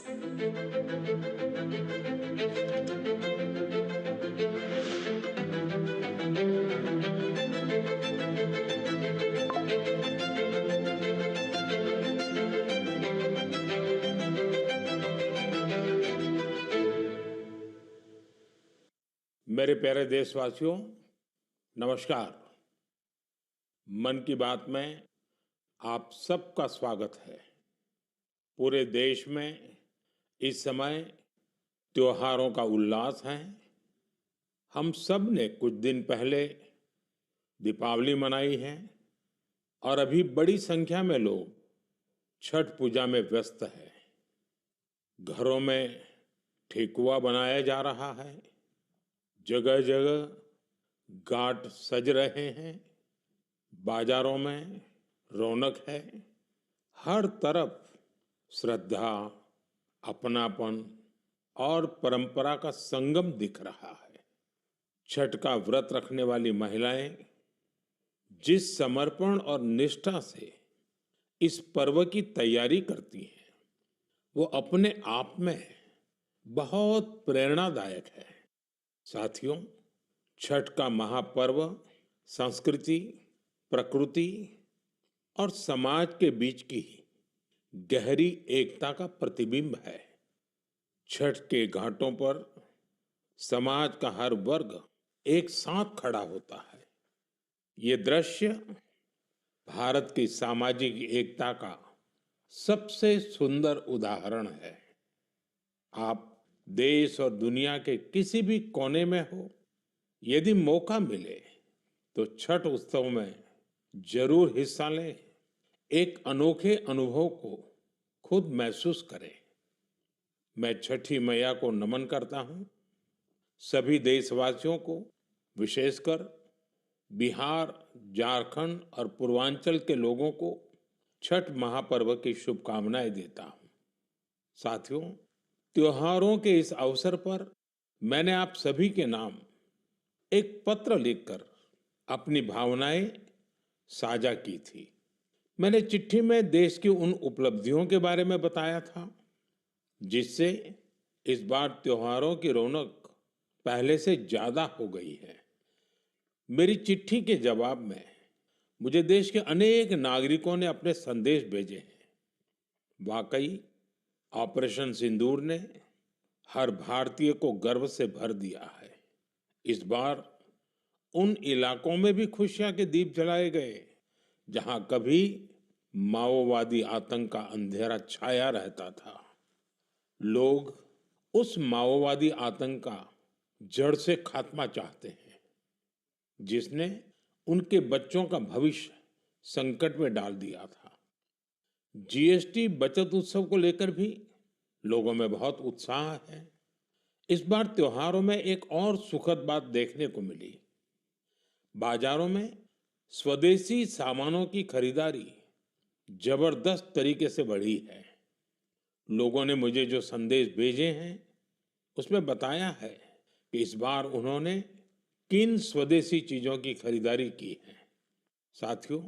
मेरे प्यारे देशवासियों, नमस्कार। मन की बात में आप सबका स्वागत है। पूरे देश में इस समय त्योहारों का उल्लास है। हम सब ने कुछ दिन पहले दीपावली मनाई है और अभी बड़ी संख्या में लोग छठ पूजा में व्यस्त हैं। घरों में ठेकुआ बनाया जा रहा है, जगह जगह घाट सज रहे हैं, बाजारों में रौनक है। हर तरफ श्रद्धा, अपनापन और परंपरा का संगम दिख रहा है। छठ का व्रत रखने वाली महिलाएं जिस समर्पण और निष्ठा से इस पर्व की तैयारी करती हैं, वो अपने आप में बहुत प्रेरणादायक है। साथियों, छठ का महापर्व संस्कृति, प्रकृति और समाज के बीच की गहरी एकता का प्रतिबिंब है। छठ के घाटों पर समाज का हर वर्ग एक साथ खड़ा होता है। ये दृश्य भारत की सामाजिक एकता का सबसे सुंदर उदाहरण है। आप देश और दुनिया के किसी भी कोने में हो, यदि मौका मिले तो छठ उत्सव में जरूर हिस्सा लें। एक अनोखे अनुभव को खुद महसूस करें। मैं छठी मैया को नमन करता हूं। सभी देशवासियों को, विशेषकर बिहार, झारखंड और पूर्वांचल के लोगों को छठ महापर्व की शुभकामनाएं देता हूं। साथियों, त्योहारों के इस अवसर पर मैंने आप सभी के नाम एक पत्र लिखकर अपनी भावनाएं साझा की थी। मैंने चिट्ठी में देश की उन उपलब्धियों के बारे में बताया था जिससे इस बार त्योहारों की रौनक पहले से ज्यादा हो गई है। मेरी चिट्ठी के जवाब में मुझे देश के अनेक नागरिकों ने अपने संदेश भेजे हैं। वाकई ऑपरेशन सिंदूर ने हर भारतीय को गर्व से भर दिया है। इस बार उन इलाकों में भी खुशियां के दीप जलाए गए जहां कभी माओवादी आतंक का अंधेरा छाया रहता था। लोग उस माओवादी आतंक का जड़ से खात्मा चाहते हैं, जिसने उनके बच्चों का भविष्य संकट में डाल दिया था। जीएसटी बचत उत्सव को लेकर भी लोगों में बहुत उत्साह है। इस बार त्योहारों में एक और सुखद बात देखने को मिली। बाजारों में स्वदेशी सामानों की खरीदारी जबरदस्त तरीके से बढ़ी है। लोगों ने मुझे जो संदेश भेजे हैं, उसमें बताया है कि इस बार उन्होंने किन स्वदेशी चीजों की खरीदारी की है। साथियों,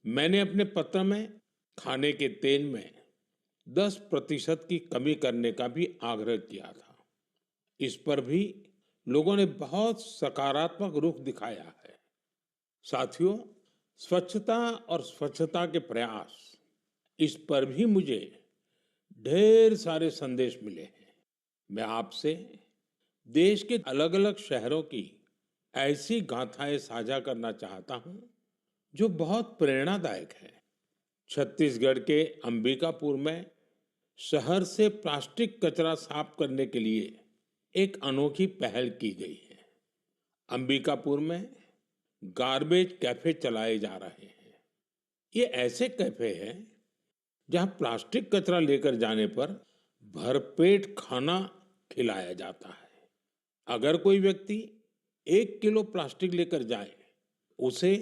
मैंने अपने पत्र में खाने के तेल में 10% की कमी करने का भी आग्रह किया था। इस पर भी लोगों ने बहुत सकारात्मक रुख दिखाया है। साथियों, स्वच्छता और स्वच्छता के प्रयास, इस पर भी मुझे ढेर सारे संदेश मिले हैं। मैं आपसे देश के अलग अलग शहरों की ऐसी गाथाएं साझा करना चाहता हूं जो बहुत प्रेरणादायक है। छत्तीसगढ़ के अंबिकापुर में शहर से प्लास्टिक कचरा साफ करने के लिए एक अनोखी पहल की गई है। अंबिकापुर में गार्बेज कैफे चलाए जा रहे हैं। ये ऐसे कैफे हैं जहां प्लास्टिक कचरा लेकर जाने पर भरपेट खाना खिलाया जाता है। अगर कोई व्यक्ति 1 किलो प्लास्टिक लेकर जाए, उसे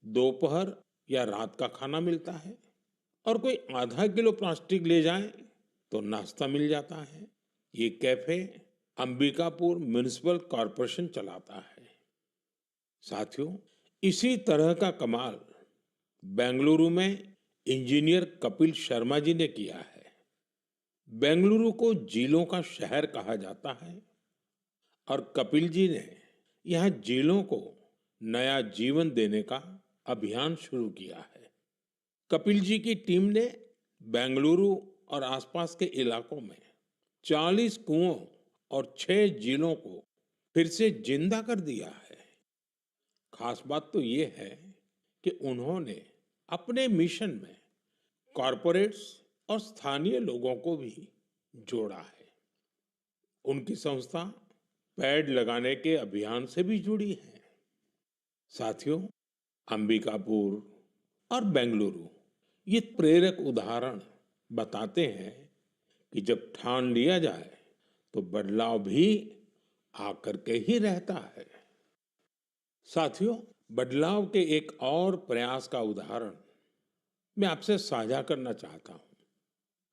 दोपहर या रात का खाना मिलता है, और कोई आधा किलो प्लास्टिक ले जाए तो नाश्ता मिल जाता है। ये कैफे अंबिकापुर म्युनिसिपल कॉरपोरेशन चलाता है। साथियों, इसी तरह का कमाल बेंगलुरु में इंजीनियर कपिल शर्मा जी ने किया है। बेंगलुरु को झीलों का शहर कहा जाता है और कपिल जी ने यहाँ झीलों को नया जीवन देने का अभियान शुरू किया है। कपिल जी की टीम ने बेंगलुरु और आसपास के इलाकों में 40 कुओं और 6 झीलों को फिर से जिंदा कर दिया है। खास बात तो ये है कि उन्होंने अपने मिशन में कॉरपोरेट्स और स्थानीय लोगों को भी जोड़ा है। उनकी संस्था पेड़ लगाने के अभियान से भी जुड़ी है। साथियों, अंबिकापुर और बेंगलुरु ये प्रेरक उदाहरण बताते हैं कि जब ठान लिया जाए तो बदलाव भी आकर के ही रहता है। साथियों, बदलाव के एक और प्रयास का उदाहरण मैं आपसे साझा करना चाहता हूं।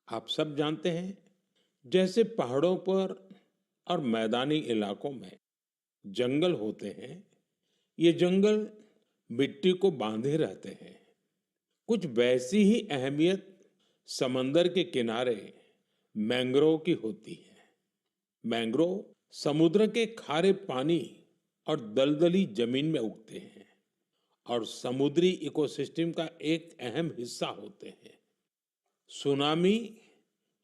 आप सब जानते हैं, जैसे पहाड़ों पर और मैदानी इलाकों में जंगल होते हैं, ये जंगल मिट्टी को बांधे रहते हैं। कुछ वैसी ही अहमियत समंदर के किनारे मैंग्रोव की होती है। मैंग्रोव समुद्र के खारे पानी और दलदली जमीन में उगते हैं और समुद्री इकोसिस्टम का एक अहम हिस्सा होते हैं। सुनामी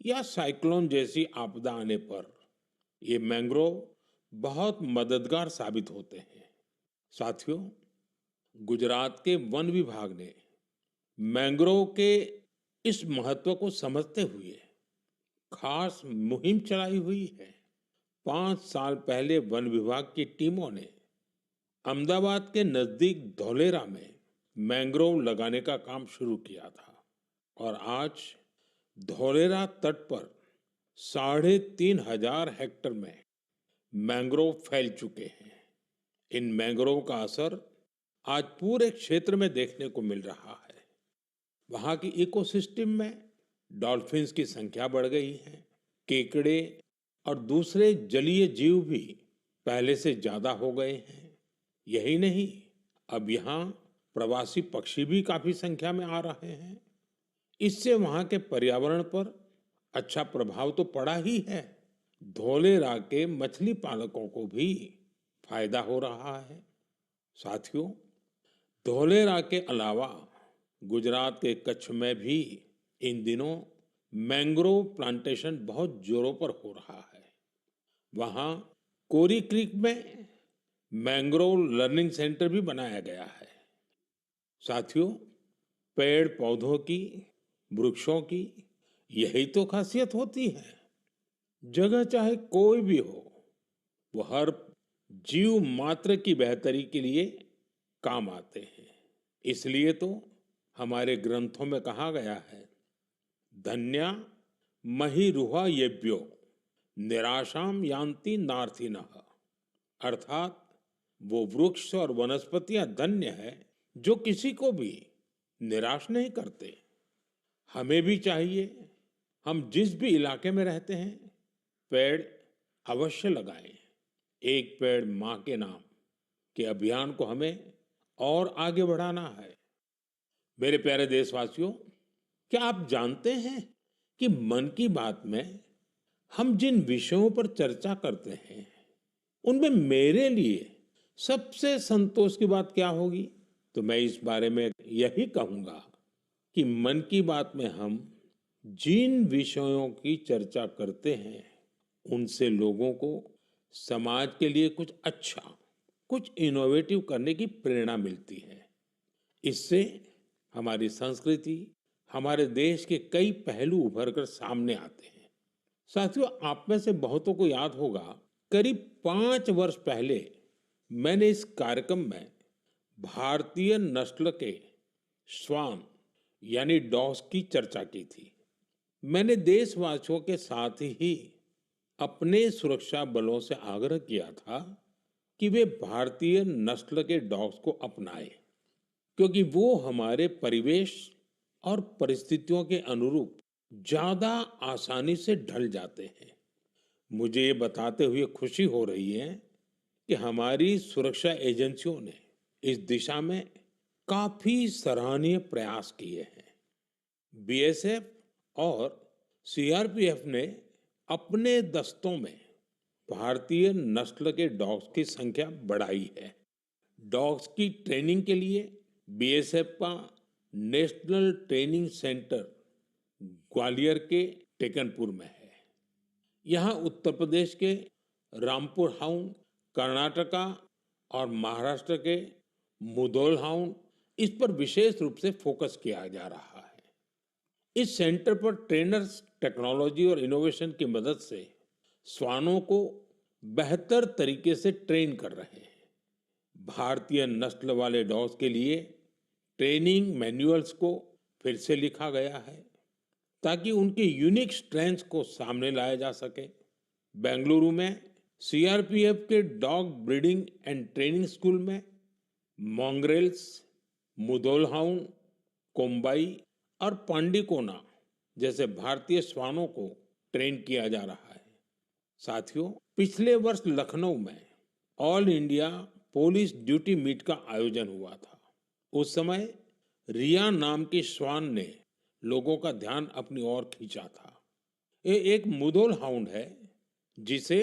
या साइक्लोन जैसी आपदा आने पर ये मैंग्रोव बहुत मददगार साबित होते हैं। साथियों, गुजरात के वन विभाग ने मैंग्रोव के इस महत्व को समझते हुए खास मुहिम चलाई हुई है। 5 साल पहले वन विभाग की टीमों ने अहमदाबाद के नजदीक धौलेरा में मैंग्रोव लगाने का काम शुरू किया था और आज धौलेरा तट पर 3,500 हेक्टेयर में मैंग्रोव फैल चुके हैं। इन मैंग्रोव का असर आज पूरे क्षेत्र में देखने को मिल रहा है। वहां की इकोसिस्टम में डॉल्फिन्स की संख्या बढ़ गई है। केकड़े और दूसरे जलीय जीव भी पहले से ज्यादा हो गए हैं। यही नहीं, अब यहाँ प्रवासी पक्षी भी काफी संख्या में आ रहे हैं। इससे वहां के पर्यावरण पर अच्छा प्रभाव तो पड़ा ही है, धौलेरा के मछली पालकों को भी फायदा हो रहा है। साथियों, धौलेरा के अलावा गुजरात के कच्छ में भी इन दिनों मैंग्रोव प्लांटेशन बहुत जोरों पर हो रहा है। वहां कोरी क्रीक में मैंग्रोव लर्निंग सेंटर भी बनाया गया है। साथियों, पेड़ पौधों की, वृक्षों की यही तो खासियत होती है। जगह चाहे कोई भी हो, वो हर जीव मात्र की बेहतरी के लिए काम आते हैं। इसलिए तो हमारे ग्रंथों में कहा गया है, धन्या महिरुहा येभ्यो निराशाम यान्ति नार्थिनः। अर्थात वो वृक्ष और वनस्पतियां धन्य है जो किसी को भी निराश नहीं करते। हमें भी चाहिए, हम जिस भी इलाके में रहते हैं, पेड़ अवश्य लगाएं। एक पेड़ मां के नाम के अभियान को हमें और आगे बढ़ाना है। मेरे प्यारे देशवासियों, क्या आप जानते हैं कि मन की बात में हम जिन विषयों पर चर्चा करते हैं, उनमें मेरे लिए सबसे संतोष की बात क्या होगी? तो मैं इस बारे में यही कहूंगा कि मन की बात में हम जिन विषयों की चर्चा करते हैं, उनसे लोगों को समाज के लिए कुछ अच्छा, कुछ इनोवेटिव करने की प्रेरणा मिलती है। इससे हमारी संस्कृति, हमारे देश के कई पहलू उभर कर सामने आते हैं। साथियों, आप में से बहुतों को याद होगा, करीब 5 वर्ष पहले मैंने इस कार्यक्रम में भारतीय नस्ल के श्वान यानी डॉग्स की चर्चा की थी। मैंने देशवासियों के साथ ही अपने सुरक्षा बलों से आग्रह किया था कि वे भारतीय नस्ल के डॉग्स को अपनाएं, क्योंकि वो हमारे परिवेश और परिस्थितियों के अनुरूप ज्यादा आसानी से ढल जाते हैं। मुझे ये बताते हुए खुशी हो रही है कि हमारी सुरक्षा एजेंसियों ने इस दिशा में काफी सराहनीय प्रयास किए हैं। बीएसएफ और सीआरपीएफ ने अपने दस्तों में भारतीय नस्ल के डॉग्स की संख्या बढ़ाई है। डॉग्स की ट्रेनिंग के लिए बीएसएफ का नेशनल ट्रेनिंग सेंटर ग्वालियर के टेकनपुर में है। यहाँ उत्तर प्रदेश के रामपुर हाउंड, कर्नाटका और महाराष्ट्र के मुधोल हाउंड इस पर विशेष रूप से फोकस किया जा रहा है। इस सेंटर पर ट्रेनर्स टेक्नोलॉजी और इनोवेशन की मदद से श्वानों को बेहतर तरीके से ट्रेन कर रहे हैं। भारतीय नस्ल वाले डॉग्स के लिए ट्रेनिंग मैनुअल्स को फिर से लिखा गया है ताकि उनके यूनिक स्ट्रेंथ्स को सामने लाया जा सके। बेंगलुरु में सीआरपीएफ के dog breeding and training school में मॉन्ग्रेल्स, मुधोल हाउंड, कोम्बाई और पांडिकोना जैसे भारतीय श्वानों को ट्रेन किया जा रहा है। साथियों, पिछले वर्ष लखनऊ में all India police duty meet का आयोजन हुआ था। उस समय रिया नाम की श्वान ने लोगों का ध्यान अपनी ओर खींचा था। ये एक मुधोल हाउंड है जिसे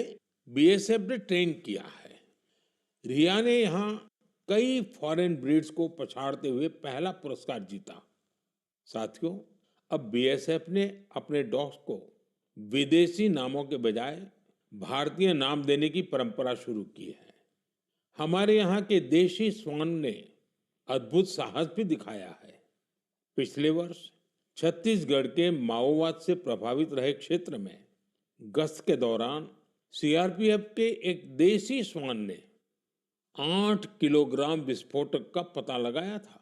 बीएसएफ ने ट्रेन किया है। रिया ने यहाँ कई फॉरेन ब्रीड्स को पछाड़ते हुए पहला पुरस्कार जीता। साथियों, अब बीएसएफ ने अपने डॉग्स को विदेशी नामों के बजाय भारतीय नाम देने की परंपरा शुरू की है। हमारे यहाँ के देशी श्वान ने अद्भुत साहस भी दिखाया है। पिछले वर्ष छत्तीसगढ़ के माओवाद से प्रभावित रहे क्षेत्र में गश्त के दौरान सीआरपीएफ के एक देशी श्वान ने 8 किलोग्राम विस्फोटक का पता लगाया था।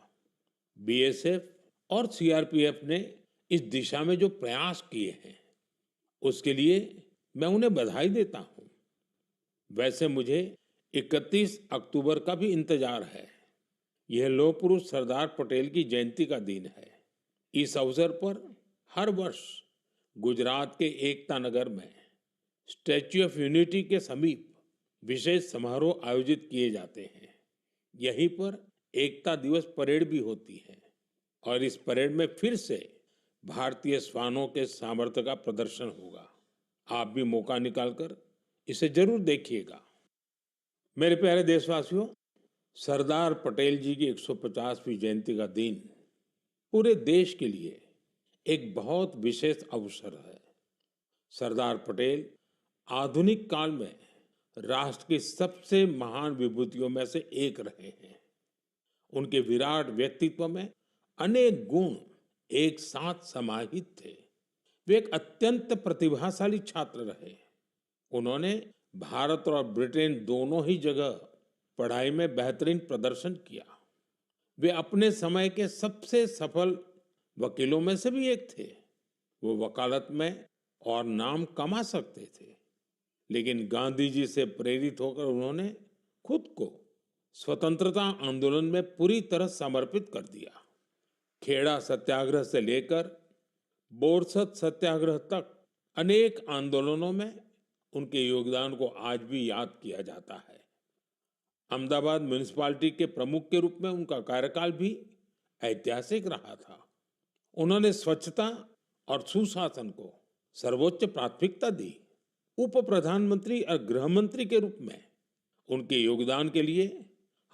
बीएसएफ और सीआरपीएफ ने इस दिशा में जो प्रयास किए हैं उसके लिए मैं उन्हें बधाई देता हूं। वैसे मुझे 31 अक्टूबर का भी इंतजार है। यह लौह पुरुष सरदार पटेल की जयंती का दिन है। इस अवसर पर हर वर्ष गुजरात के एकता नगर में स्टैच्यू ऑफ यूनिटी के समीप विशेष समारोह आयोजित किए जाते हैं। यहीं पर एकता दिवस परेड भी होती है और इस परेड में फिर से भारतीय श्वानों के सामर्थ्य का प्रदर्शन होगा। आप भी मौका निकालकर इसे जरूर देखिएगा। मेरे प्यारे देशवासियों, सरदार पटेल जी की 150वीं जयंती का दिन पूरे देश के लिए एक बहुत विशेष अवसर है। सरदार पटेल आधुनिक काल में राष्ट्र की सबसे महान विभूतियों में से एक रहे हैं। उनके विराट व्यक्तित्व में अनेक गुण एक साथ समाहित थे। वे एक अत्यंत प्रतिभाशाली छात्र रहे। उन्होंने भारत और ब्रिटेन दोनों ही जगह पढ़ाई में बेहतरीन प्रदर्शन किया। वे अपने समय के सबसे सफल वकीलों में से भी एक थे। वो वकालत में और नाम कमा सकते थे, लेकिन गांधी जी से प्रेरित होकर उन्होंने खुद को स्वतंत्रता आंदोलन में पूरी तरह समर्पित कर दिया। खेड़ा सत्याग्रह से लेकर बोरसद सत्याग्रह तक अनेक आंदोलनों में उनके योगदान को आज भी याद किया जाता है। अहमदाबाद म्युनिसिपैलिटी के प्रमुख के रूप में उनका कार्यकाल भी ऐतिहासिक रहा था। उन्होंने स्वच्छता और सुशासन को सर्वोच्च प्राथमिकता दी। उप प्रधानमंत्री और गृह मंत्री के रूप में उनके योगदान के लिए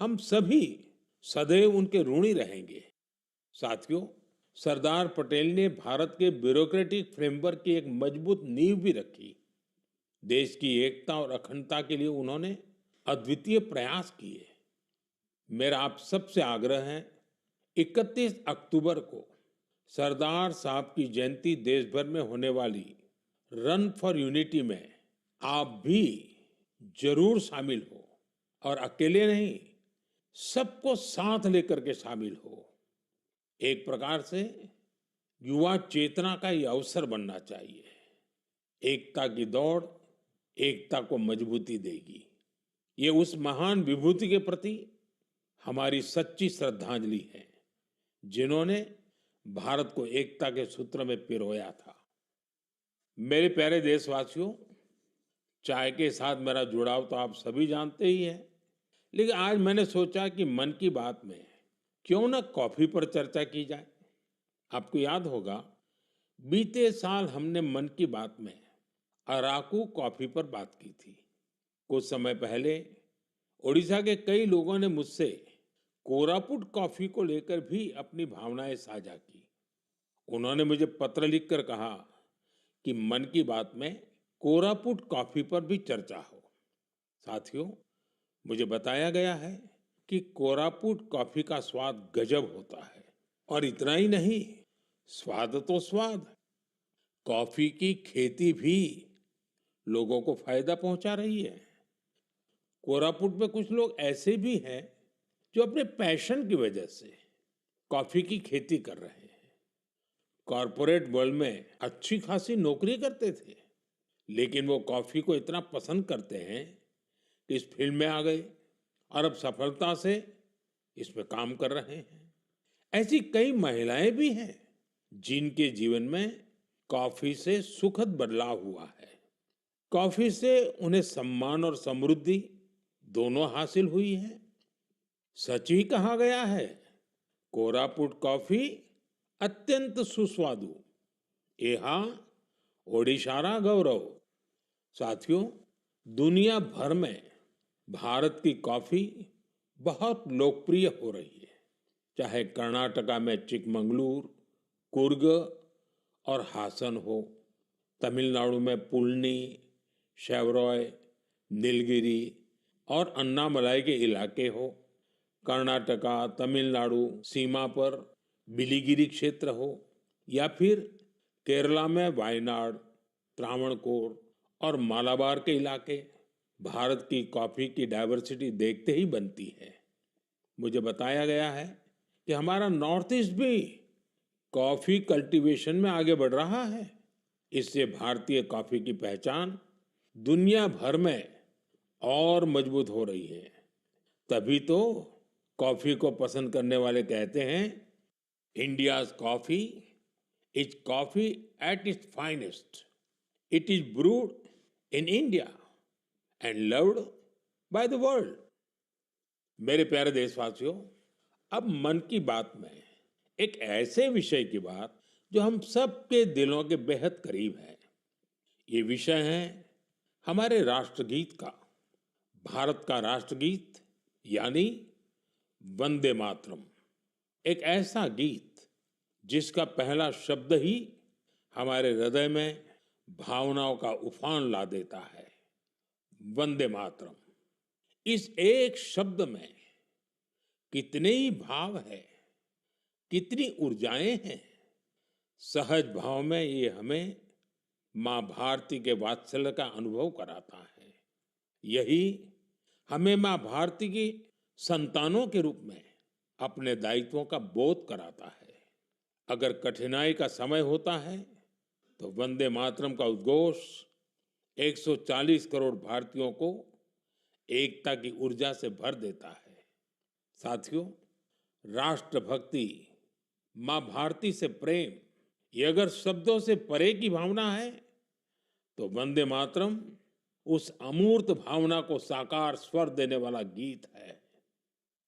हम सभी सदैव उनके ऋणी रहेंगे। साथियों, सरदार पटेल ने भारत के ब्यूरोक्रेटिक फ्रेमवर्क की एक मजबूत नींव भी रखी। देश की एकता और अखंडता के लिए उन्होंने अद्वितीय प्रयास किए। मेरा आप सबसे आग्रह है, 31 अक्टूबर को सरदार साहब की जयंती देश भर में होने वाली रन फॉर यूनिटी में आप भी जरूर शामिल हो, और अकेले नहीं, सबको साथ लेकर के शामिल हो। एक प्रकार से युवा चेतना का ये अवसर बनना चाहिए। एकता की दौड़ एकता को मजबूती देगी। ये उस महान विभूति के प्रति हमारी सच्ची श्रद्धांजलि है जिन्होंने भारत को एकता के सूत्र में पिरोया था। मेरे प्यारे देशवासियों, चाय के साथ मेरा जुड़ाव तो आप सभी जानते ही हैं, लेकिन आज मैंने सोचा कि मन की बात में क्यों ना कॉफी पर चर्चा की जाए। आपको याद होगा बीते साल हमने मन की बात में अराकू कॉफी पर बात की थी। कुछ समय पहले ओडिशा के कई लोगों ने मुझसे कोरापुट कॉफी को लेकर भी अपनी भावनाएं साझा की। उन्होंने मुझे पत्र लिखकर कहा कि मन की बात में कोरापुट कॉफी पर भी चर्चा हो। साथियों, मुझे बताया गया है कि कोरापुट कॉफी का स्वाद गजब होता है। और इतना ही नहीं, स्वाद तो स्वाद, कॉफी की खेती भी लोगों को फायदा पहुंचा रही है। कोरापुट में कुछ लोग ऐसे भी हैं जो अपने पैशन की वजह से कॉफी की खेती कर रहे हैं। कॉरपोरेट वर्ल्ड में अच्छी खासी नौकरी करते थे, लेकिन वो कॉफी को इतना पसंद करते हैं कि इस फील्ड में आ गए और अब सफलता से इसमें काम कर रहे हैं। ऐसी कई महिलाएं भी हैं जिनके जीवन में कॉफी से सुखद बदलाव हुआ है। कॉफी से उन्हें सम्मान और समृद्धि दोनों हासिल हुई है। सच ही कहा गया है, कोरापुट कॉफी अत्यंत सुस्वादु, यहाँ ओडिशारा गौरव। साथियों, दुनिया भर में भारत की कॉफी बहुत लोकप्रिय हो रही है। चाहे कर्नाटका में चिकमंगलूर, कुर्ग और हासन हो, तमिलनाडु में पुलनी, शेवरॉय, नीलगिरी और अन्नामलाई के इलाके हो, कर्नाटका तमिलनाडु सीमा पर बिलिगिरी क्षेत्र हो, या फिर केरला में वायनाड, त्रावणकोर और मालाबार के इलाके, भारत की कॉफी की डाइवर्सिटी देखते ही बनती है। मुझे बताया गया है कि हमारा नॉर्थ ईस्ट भी कॉफी कल्टीवेशन में आगे बढ़ रहा है। इससे भारतीय कॉफी की पहचान दुनिया भर में और मजबूत हो रही है। तभी तो कॉफी को पसंद करने वाले कहते हैं, India's coffee is coffee at its finest. It is brood in India and loved by the world. मेरे प्यारे देशवासियों, अब मन की बात में एक ऐसे विषय की बात जो हम सबके दिलों के बेहद करीब है। ये विषय है हमारे राष्ट्रगीत का। भारत का राष्ट्रगीत यानी वंदे मातरम। एक ऐसा गीत जिसका पहला शब्द ही हमारे हृदय में भावनाओं का उफान ला देता है। वंदे मातरम, इस एक शब्द में कितने ही भाव है, कितनी ऊर्जाएं हैं। सहज भाव में ये हमें मां भारती के वात्सल्य का अनुभव कराता है। यही हमें मां भारती की संतानों के रूप में अपने दायित्वों का बोध कराता है। अगर कठिनाई का समय होता है तो वंदे मातरम का उद्घोष 140 करोड़ भारतीयों को एकता की ऊर्जा से भर देता है। साथियों, राष्ट्रभक्ति, मां भारती से प्रेम, ये अगर शब्दों से परे की भावना है तो वंदे मातरम उस अमूर्त भावना को साकार स्वर देने वाला गीत है।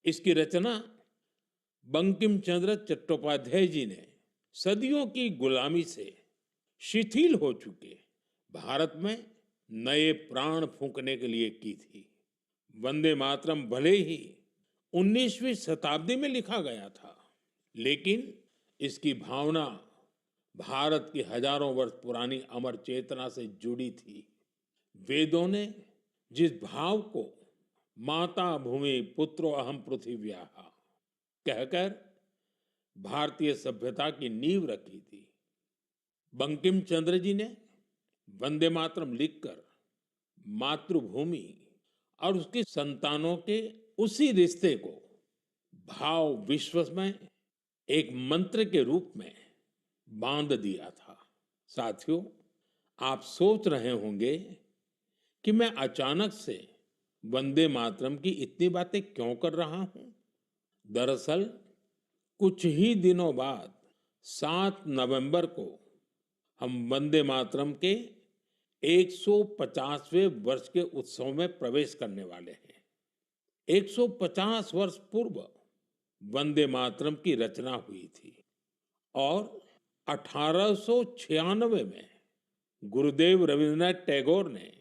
इसकी रचना बंकिम चंद्र चट्टोपाध्याय जी ने सदियों की गुलामी से शिथिल हो चुके भारत में नए प्राण फूंकने के लिए की थी। वंदे मातरम भले ही 19वीं शताब्दी में लिखा गया था, लेकिन इसकी भावना भारत की हजारों वर्ष पुरानी अमर चेतना से जुड़ी थी। वेदों ने जिस भाव को माता भूमि पुत्रो अहम पृथिव्याः कहकर भारतीय सभ्यता की नींव रखी थी, बंकिम चंद्र जी ने वंदे मातरम लिखकर मातृभूमि और उसकी संतानों के उसी रिश्ते को भाव विश्व में एक मंत्र के रूप में बांध दिया था। साथियों, आप सोच रहे होंगे कि मैं अचानक से वंदे मातरम की इतनी बातें क्यों कर रहा हूं। दरअसल कुछ ही दिनों बाद 7 नवंबर को हम वंदे मातरम के 150वें वर्ष के उत्सव में प्रवेश करने वाले हैं। 150 वर्ष पूर्व वंदे मातरम की रचना हुई थी और 1896 में गुरुदेव रविंद्रनाथ टैगोर ने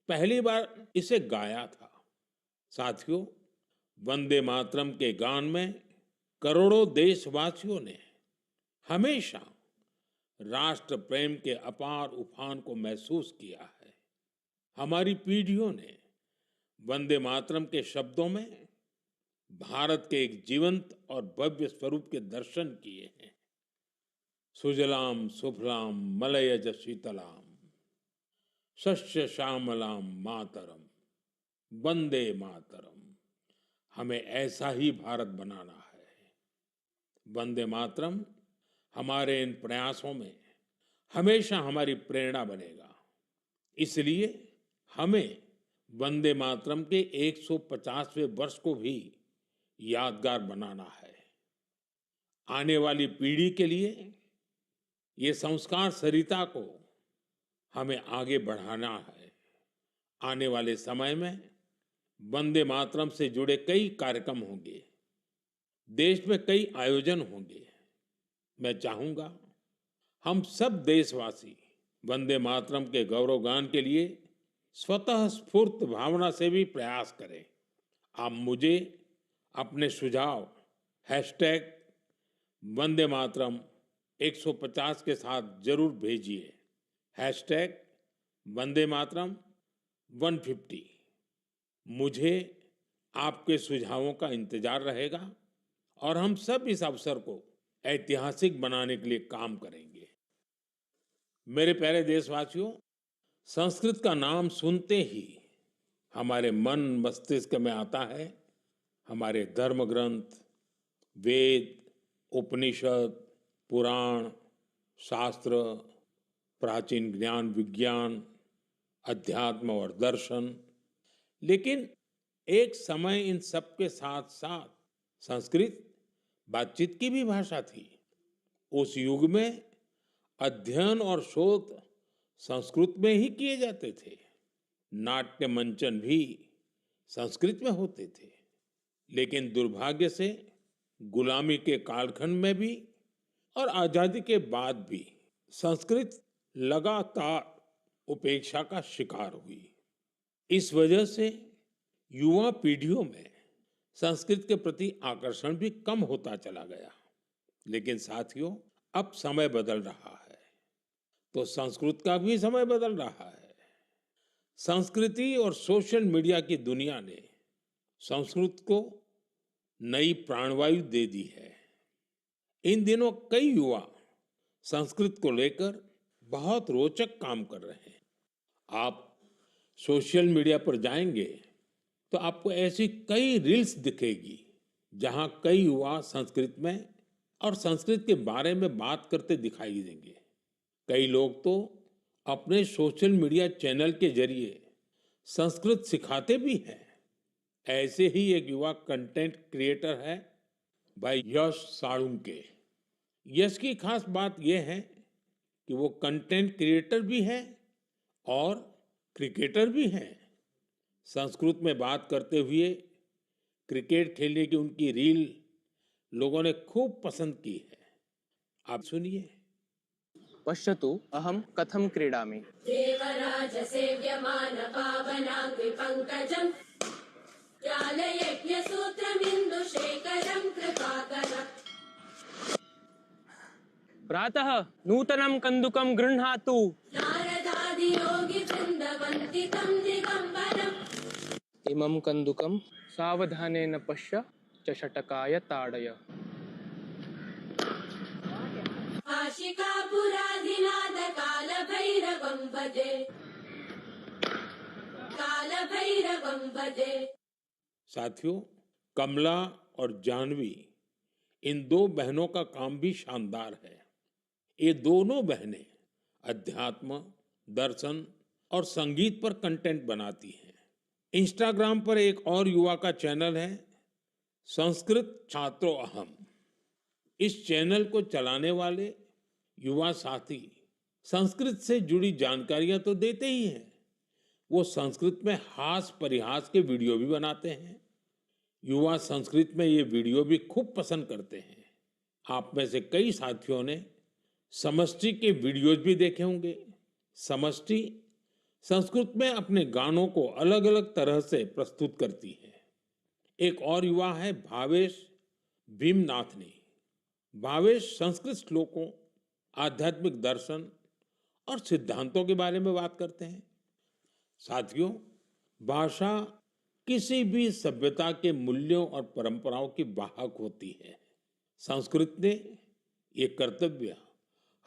पहली बार इसे गाया था। साथियों, वंदे मातरम के गान में करोड़ों देशवासियों ने हमेशा राष्ट्र प्रेम के अपार उफान को महसूस किया है। हमारी पीढ़ियों ने वंदे मातरम के शब्दों में भारत के एक जीवंत और भव्य स्वरूप के दर्शन किए हैं। सुजलाम सुफलाम मलयज शीतलाम शस्य श्यामलाम मातरम वंदे मातरम। हमें ऐसा ही भारत बनाना है। वंदे मातरम हमारे इन प्रयासों में हमेशा हमारी प्रेरणा बनेगा। इसलिए हमें वंदे मातरम के 150वें वर्ष को भी यादगार बनाना है। आने वाली पीढ़ी के लिए ये संस्कार सरिता को हमें आगे बढ़ाना है। आने वाले समय में वंदे मातरम से जुड़े कई कार्यक्रम होंगे, देश में कई आयोजन होंगे। मैं चाहूंगा हम सब देशवासी वंदे मातरम के गौरवगान के लिए स्वतः स्फूर्त भावना से भी प्रयास करें। आप मुझे अपने सुझाव हैशटैग वंदे मातरम 150 के साथ जरूर भेजिए। हैशटैग वंदे मातरम 150। मुझे आपके सुझावों का इंतजार रहेगा और हम सब इस अवसर को ऐतिहासिक बनाने के लिए काम करेंगे। मेरे प्यारे देशवासियों, संस्कृत का नाम सुनते ही हमारे मन मस्तिष्क में आता है हमारे धर्म ग्रंथ, वेद, उपनिषद, पुराण, शास्त्र, प्राचीन ज्ञान विज्ञान, अध्यात्म और दर्शन। लेकिन एक समय इन सब के साथ साथ संस्कृत बातचीत की भी भाषा थी। उस युग में अध्ययन और शोध संस्कृत में ही किए जाते थे। नाट्य मंचन भी संस्कृत में होते थे। लेकिन दुर्भाग्य से गुलामी के कालखंड में भी और आजादी के बाद भी संस्कृत लगातार उपेक्षा का शिकार हुई। इस वजह से युवा पीढ़ियों में संस्कृत के प्रति आकर्षण भी कम होता चला गया। लेकिन साथियों, अब समय बदल रहा है, तो संस्कृत का भी समय बदल रहा है। संस्कृति और सोशल मीडिया की दुनिया ने संस्कृत को नई प्राणवायु दे दी है। इन दिनों कई युवा संस्कृत को लेकर बहुत रोचक काम कर रहे हैं। आप सोशल मीडिया पर जाएंगे तो आपको ऐसी कई रील्स दिखेगी जहां कई युवा संस्कृत में और संस्कृत के बारे में बात करते दिखाई देंगे। कई लोग तो अपने सोशल मीडिया चैनल के जरिए संस्कृत सिखाते भी हैं। ऐसे ही एक युवा कंटेंट क्रिएटर है भाई यश साळुंके। यश की खास बात यह है कि वो कंटेंट क्रिएटर भी है और क्रिकेटर भी हैं। संस्कृत में बात करते हुए क्रिकेट खेलने की उनकी रील लोगों ने खूब पसंद की है। आप सुनिए। पश्यतु अहं कथं क्रीडामि। देवराज सेव्यमान पावनाग्नि पंकजं ज्ञानयज्ञ सूत्रमिन्दु शेखरं कृपाकरम्। प्रातः नूतनं कन्दुकं गृह्णातु। नारदादि योगी वृन्दवन्दितं दिगम्बरम्। इमं कन्दुकं सावधानेन पश्य चषटकाय ताडय। आशिकापुराधिनाथ कालभैरवं भजे, कालभैरवं भजे। साथियों, कमला और जानवी, इन दो बहनों का काम भी शानदार है। ये दोनों बहनें अध्यात्म, दर्शन और संगीत पर कंटेंट बनाती हैं। इंस्टाग्राम पर एक और युवा का चैनल है संस्कृत छात्रो अहम। इस चैनल को चलाने वाले युवा साथी संस्कृत से जुड़ी जानकारियां तो देते ही हैं, वो संस्कृत में हास परिहास के वीडियो भी बनाते हैं। युवा संस्कृत में ये वीडियो भी खूब पसंद करते हैं। आप में से कई साथियों ने समष्टि के वीडियोज भी देखे होंगे। समष्टि संस्कृत में अपने गानों को अलग अलग तरह से प्रस्तुत करती है। एक और युवा है भावेश भीमनाथनी। भावेश संस्कृत श्लोकों, आध्यात्मिक दर्शन और सिद्धांतों के बारे में बात करते हैं। साथियों, भाषा किसी भी सभ्यता के मूल्यों और परंपराओं की वाहक होती है। संस्कृत ने ये कर्तव्य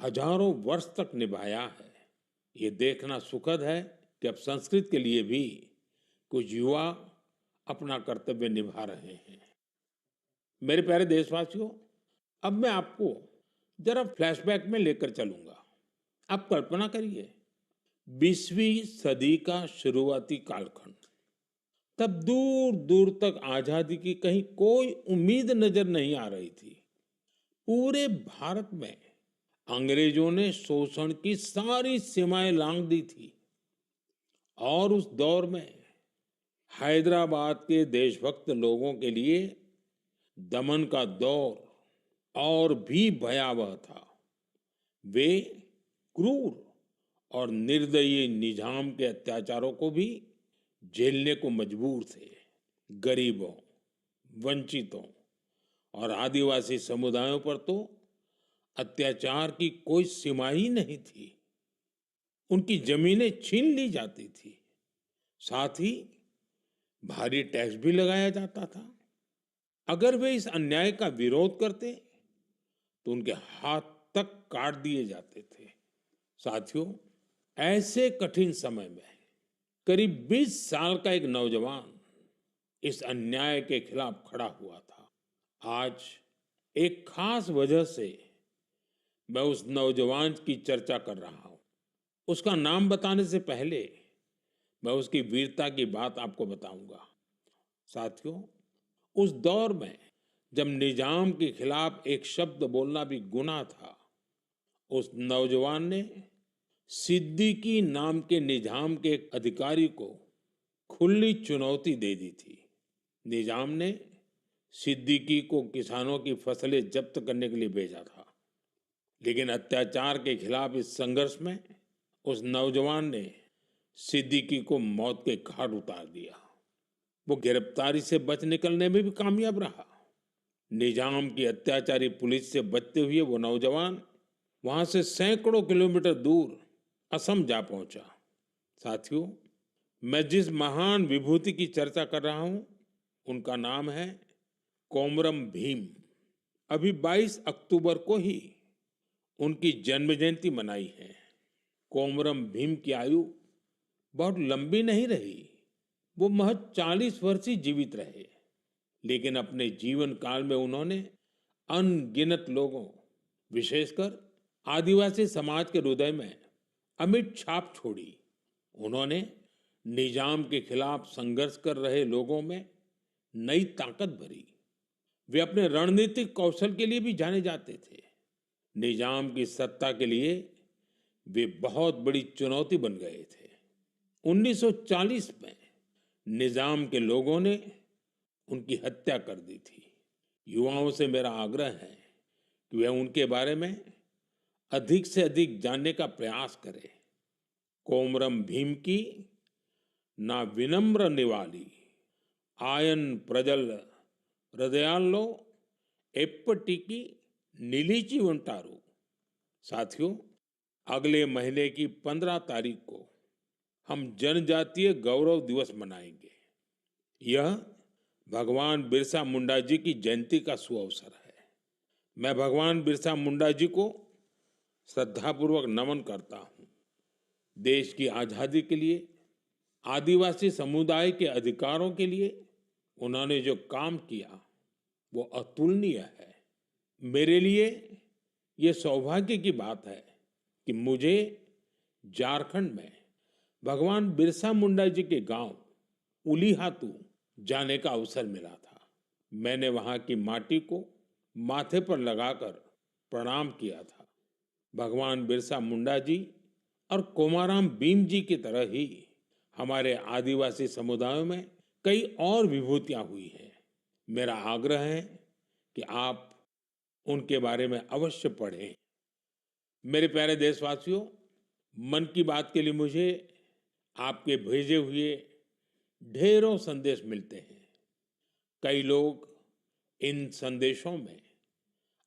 हजारों वर्ष तक निभाया है। ये देखना सुखद है कि अब संस्कृत के लिए भी कुछ युवा अपना कर्तव्य निभा रहे हैं। मेरे प्यारे देशवासियों, अब मैं आपको जरा फ्लैशबैक में लेकर चलूंगा। आप कल्पना करिए, 20वीं सदी का शुरुआती कालखंड। तब दूर दूर तक आजादी की कहीं कोई उम्मीद नजर नहीं आ रही थी। पूरे भारत में अंग्रेजों ने शोषण की सारी सीमाएं लांघ दी थी और उस दौर में हैदराबाद के देशभक्त लोगों के लिए दमन का दौर और भी भयावह था। वे क्रूर और निर्दयी निजाम के अत्याचारों को भी झेलने को मजबूर थे। गरीबों, वंचितों और आदिवासी समुदायों पर तो अत्याचार की कोई सीमा ही नहीं थी। उनकी जमीनें छीन ली जाती थी, साथ ही भारी टैक्स भी लगाया जाता था। अगर वे इस अन्याय का विरोध करते तो उनके हाथ तक काट दिए जाते थे। साथियों, ऐसे कठिन समय में करीब 20 साल का एक नौजवान इस अन्याय के खिलाफ खड़ा हुआ था। आज एक खास वजह से मैं उस नौजवान की चर्चा कर रहा हूं। उसका नाम बताने से पहले मैं उसकी वीरता की बात आपको बताऊंगा। साथियों, उस दौर में जब निजाम के खिलाफ एक शब्द बोलना भी गुनाह था, उस नौजवान ने सिद्दीकी नाम के निजाम के एक अधिकारी को खुली चुनौती दे दी थी। निजाम ने सिद्दीकी को किसानों की फसलें जब्त करने के लिए भेजा था, लेकिन अत्याचार के खिलाफ इस संघर्ष में उस नौजवान ने सिद्दीकी को मौत के घाट उतार दिया। वो गिरफ्तारी से बच निकलने में भी कामयाब रहा। निजाम की अत्याचारी पुलिस से बचते हुए वो नौजवान वहां से सैकड़ों किलोमीटर दूर असम जा पहुंचा। साथियों, मैं जिस महान विभूति की चर्चा कर रहा हूं, उनका नाम है कोमरम भीम। अभी 22 अक्टूबर को ही उनकी जन्म जयंती मनाई है। कोमरम भीम की आयु बहुत लंबी नहीं रही। वो महज 40 वर्ष ही जीवित रहे, लेकिन अपने जीवन काल में उन्होंने अनगिनत लोगों, विशेषकर आदिवासी समाज के हृदय में अमिट छाप छोड़ी। उन्होंने निजाम के खिलाफ संघर्ष कर रहे लोगों में नई ताकत भरी। वे अपने रणनीतिक कौशल के लिए भी जाने जाते थे। निजाम की सत्ता के लिए वे बहुत बड़ी चुनौती बन गए थे। 1940 में निजाम के लोगों ने उनकी हत्या कर दी थी। युवाओं से मेरा आग्रह है कि वे उनके बारे में अधिक से अधिक जानने का प्रयास करें। कोमरम भीम की ना विनम्र निवाली आयन प्रजल हृदयालो एप्पटिकी नीलीची वंटारू। साथियों, अगले महीने की 15 तारीख को हम जनजातीय गौरव दिवस मनाएंगे। यह भगवान बिरसा मुंडा जी की जयंती का सुअवसर है। मैं भगवान बिरसा मुंडा जी को श्रद्धापूर्वक नमन करता हूं। देश की आजादी के लिए, आदिवासी समुदाय के अधिकारों के लिए उन्होंने जो काम किया वो अतुलनीय है। मेरे लिए ये सौभाग्य की बात है कि मुझे झारखंड में भगवान बिरसा मुंडा जी के गांव उलीहातू जाने का अवसर मिला था। मैंने वहां की माटी को माथे पर लगाकर प्रणाम किया था। भगवान बिरसा मुंडा जी और कोमाराम भीम जी की तरह ही हमारे आदिवासी समुदायों में कई और विभूतियां हुई हैं। मेरा आग्रह है कि आप उनके बारे में अवश्य पढ़ें। मेरे प्यारे देशवासियों, मन की बात के लिए मुझे आपके भेजे हुए ढेरों संदेश मिलते हैं। कई लोग इन संदेशों में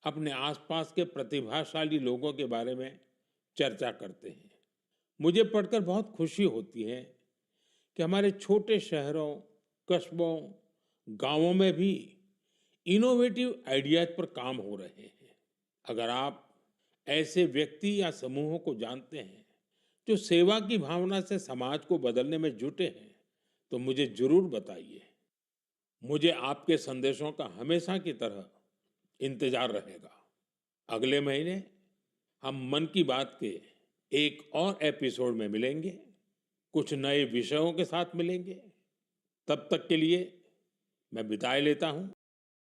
अपने आसपास के प्रतिभाशाली लोगों के बारे में चर्चा करते हैं। मुझे पढ़कर बहुत खुशी होती है कि हमारे छोटे शहरों, कस्बों, गांवों में भी इनोवेटिव आइडियाज पर काम हो रहे हैं। अगर आप ऐसे व्यक्ति या समूहों को जानते हैं जो सेवा की भावना से समाज को बदलने में जुटे हैं, तो मुझे जरूर बताइए। मुझे आपके संदेशों का हमेशा की तरह इंतजार रहेगा। अगले महीने हम मन की बात के एक और एपिसोड में मिलेंगे, कुछ नए विषयों के साथ मिलेंगे। तब तक के लिए मैं विदाई लेता हूं।